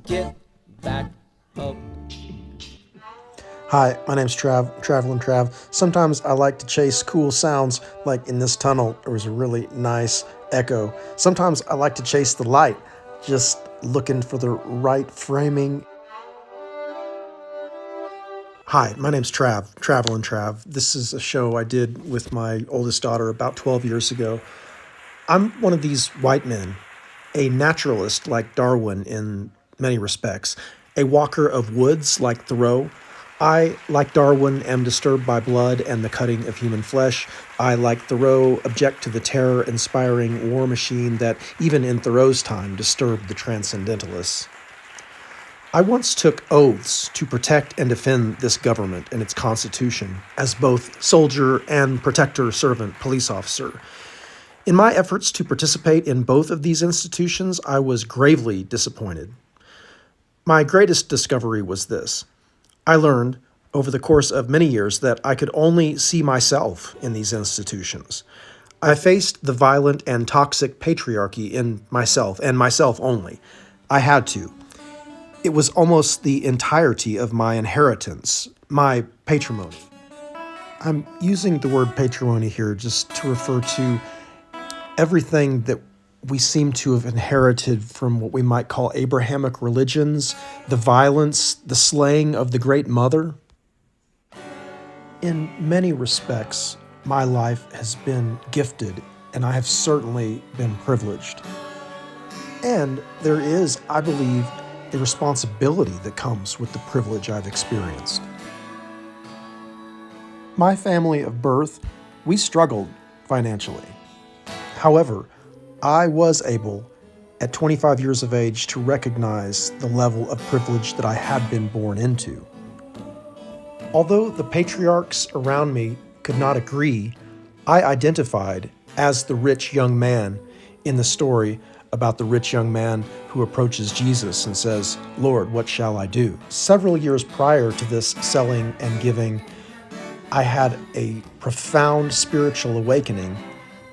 Get back up. Hi, my name's Travelin' Trav. Sometimes I like to chase cool sounds, like in this tunnel, there was a really nice echo. Sometimes I like to chase the light, just looking for the right framing. Hi, my name's Travelin' Trav. This is a show I did with my oldest daughter about 12 years ago. I'm one of these white men, a naturalist like Darwin in many respects, a walker of woods like Thoreau. I, like Darwin, am disturbed by blood and the cutting of human flesh. I, like Thoreau, object to the terror-inspiring war machine that, even in Thoreau's time, disturbed the transcendentalists. I once took oaths to protect and defend this government and its constitution as both soldier and protector, servant, police officer. In my efforts to participate in both of these institutions, I was gravely disappointed. My greatest discovery was this. I learned, over the course of many years, that I could only see myself in these institutions. I faced the violent and toxic patriarchy in myself, and myself only. I had to. It was almost the entirety of my inheritance, my patrimony. I'm using the word patrimony here just to refer to everything that we seem to have inherited from what we might call Abrahamic religions, the violence, the slaying of the Great Mother. In many respects, my life has been gifted, and I have certainly been privileged. And there is, I believe, a responsibility that comes with the privilege I've experienced. My family of birth, we struggled financially. However, I was able, at 25 years of age, to recognize the level of privilege that I had been born into. Although the patriarchs around me could not agree, I identified as the rich young man in the story about the rich young man who approaches Jesus and says, "Lord, what shall I do?" Several years prior to this selling and giving, I had a profound spiritual awakening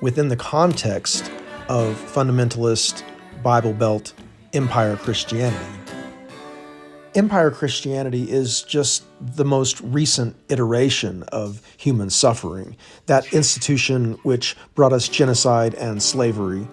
within the context of fundamentalist, Bible Belt, Empire Christianity. Empire Christianity is just the most recent iteration of human suffering, that institution which brought us genocide and slavery.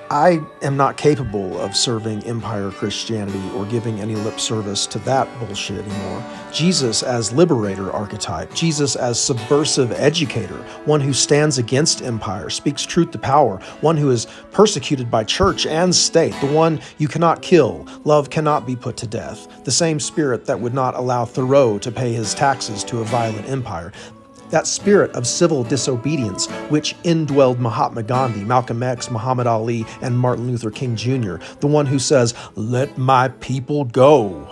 I am not capable of serving Empire Christianity or giving any lip service to that bullshit anymore. Jesus as liberator archetype, Jesus as subversive educator, one who stands against empire, speaks truth to power, one who is persecuted by church and state, the one you cannot kill, love cannot be put to death, the same spirit that would not allow Thoreau to pay his taxes to a violent empire. That spirit of civil disobedience which indwelled Mahatma Gandhi, Malcolm X, Muhammad Ali, and Martin Luther King Jr., the one who says, "Let my people go."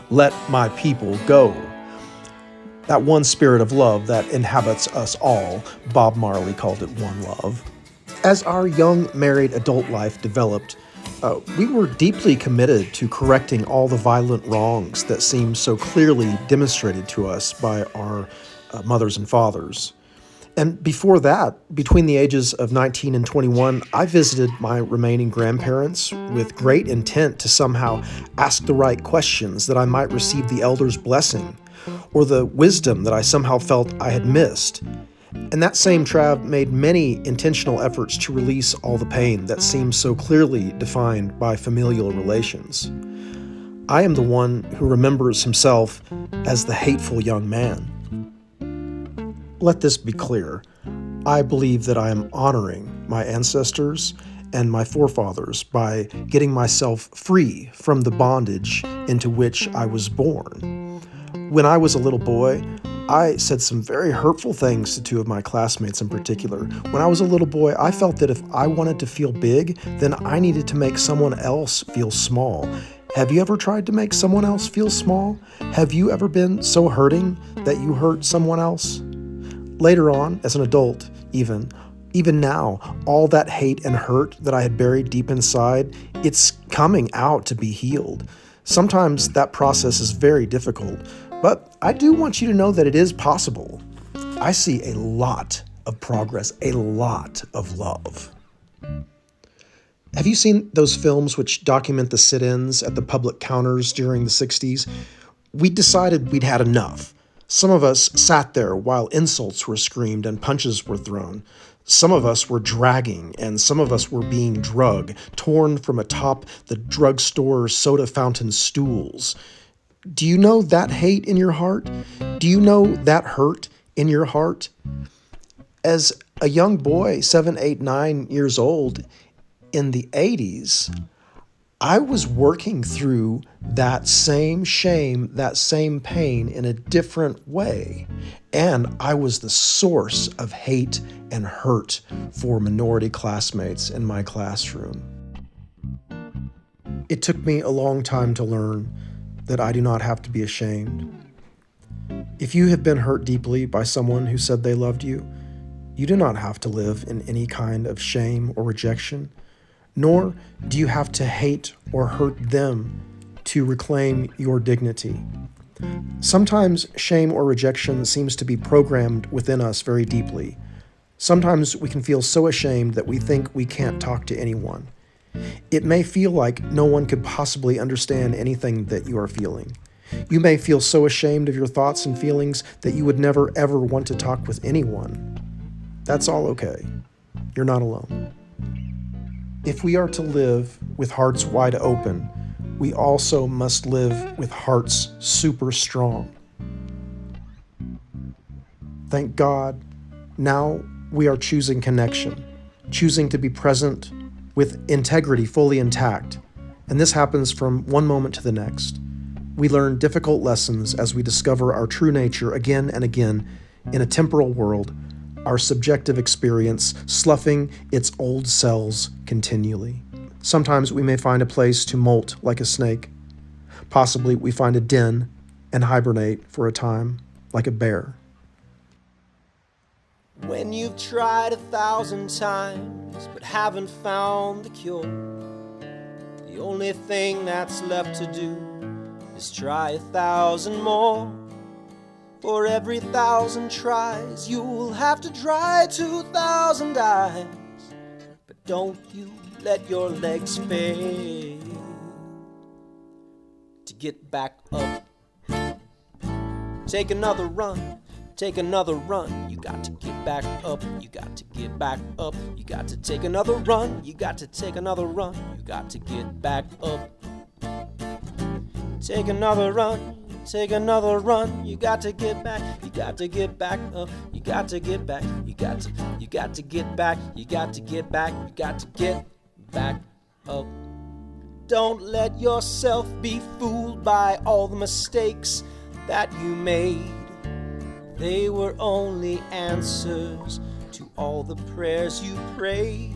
Let my people go. That one spirit of love that inhabits us all, Bob Marley called it one love. As our young married adult life developed, we were deeply committed to correcting all the violent wrongs that seemed so clearly demonstrated to us by our mothers and fathers. And before that, between the ages of 19 and 21, I visited my remaining grandparents with great intent to somehow ask the right questions that I might receive the elders' blessing, or the wisdom that I somehow felt I had missed. And that same Trav made many intentional efforts to release all the pain that seems so clearly defined by familial relations. I am the one who remembers himself as the hateful young man. Let this be clear. I believe that I am honoring my ancestors and my forefathers by getting myself free from the bondage into which I was born. When I was a little boy, I said some very hurtful things to two of my classmates in particular. When I was a little boy, I felt that if I wanted to feel big, then I needed to make someone else feel small. Have you ever tried to make someone else feel small? Have you ever been so hurting that you hurt someone else? Later on, as an adult, even now, all that hate and hurt that I had buried deep inside, it's coming out to be healed. Sometimes that process is very difficult, but I do want you to know that it is possible. I see a lot of progress, a lot of love. Have you seen those films which document the sit-ins at the public counters during the 60s? We decided we'd had enough. Some of us sat there while insults were screamed and punches were thrown. Some of us were dragging, and some of us were being drug, torn from atop the drugstore soda fountain stools. Do you know that hate in your heart? Do you know that hurt in your heart? As a young boy, 7, 8, 9 years old, in the 80s, I was working through that same shame, that same pain in a different way. And I was the source of hate and hurt for minority classmates in my classroom. It took me a long time to learn that I do not have to be ashamed. If you have been hurt deeply by someone who said they loved you, you do not have to live in any kind of shame or rejection, nor do you have to hate or hurt them to reclaim your dignity. Sometimes shame or rejection seems to be programmed within us very deeply. Sometimes we can feel so ashamed that we think we can't talk to anyone. It may feel like no one could possibly understand anything that you are feeling. You may feel so ashamed of your thoughts and feelings that you would never ever want to talk with anyone. That's all okay. You're not alone. If we are to live with hearts wide open, we also must live with hearts super strong. Thank God, now we are choosing connection, choosing to be present with integrity fully intact, and this happens from one moment to the next. We learn difficult lessons as we discover our true nature again and again in a temporal world, our subjective experience sloughing its old cells continually. Sometimes we may find a place to molt like a snake. Possibly we find a den and hibernate for a time like a bear. When you've tried 1,000 times but haven't found the cure, the only thing that's left to do is try 1,000 more. For every 1,000 tries, you'll have to dry 2,000 eyes. But don't you let your legs fail to get back up. Take another run. Take another run, you got to get back up, you got to get back up, you got to take another run, you got to take another run, you got to get back up. Take another run, take another run, you got to get back, you got to get back up, you got to get back, you got to get back, you got to get back, you got to get back up. Don't let yourself be fooled by all the mistakes that you made. They were only answers to all the prayers you prayed.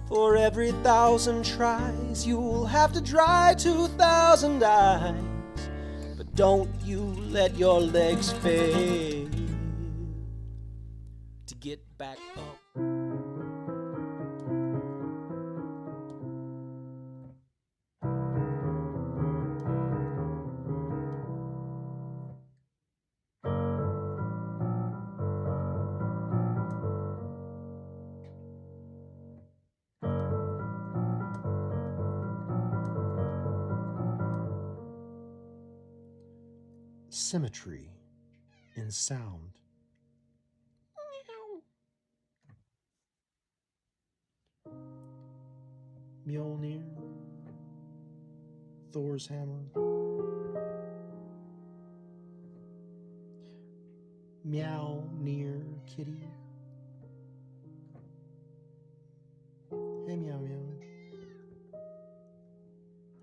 For every 1,000 tries, you'll have to dry 2,000 eyes. But don't you let your legs fail to get back up. Symmetry in sound. Mjolnir, Thor's hammer. Meow near kitty. Hey meow meow.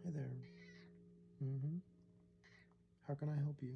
Hey there. How can I help you?